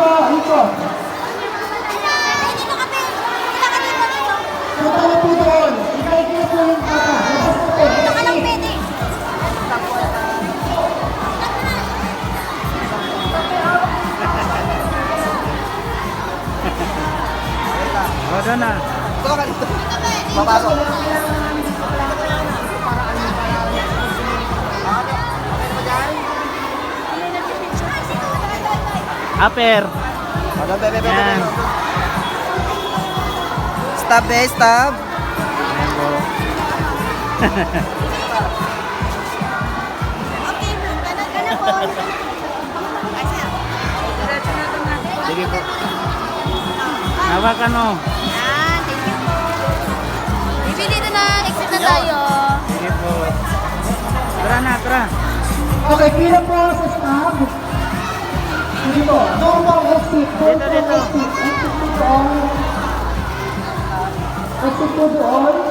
po, ikot. Punta na po doon. Ikot po yung papa. Dito ka lang pwede. O, doon na. Ito ka dito. Papasok. Upper. Yan. Stop eh, stop. Ayan po. Okay, kanan po. Sige po. Hawakan mo. Yan, thank you po. Bibili na na, exit na tayo. Sige po. Tara na, tara. Okay, pila po sa stop. Sige po, no more exit. Dito, dito. Exit po doon. Exit po doon.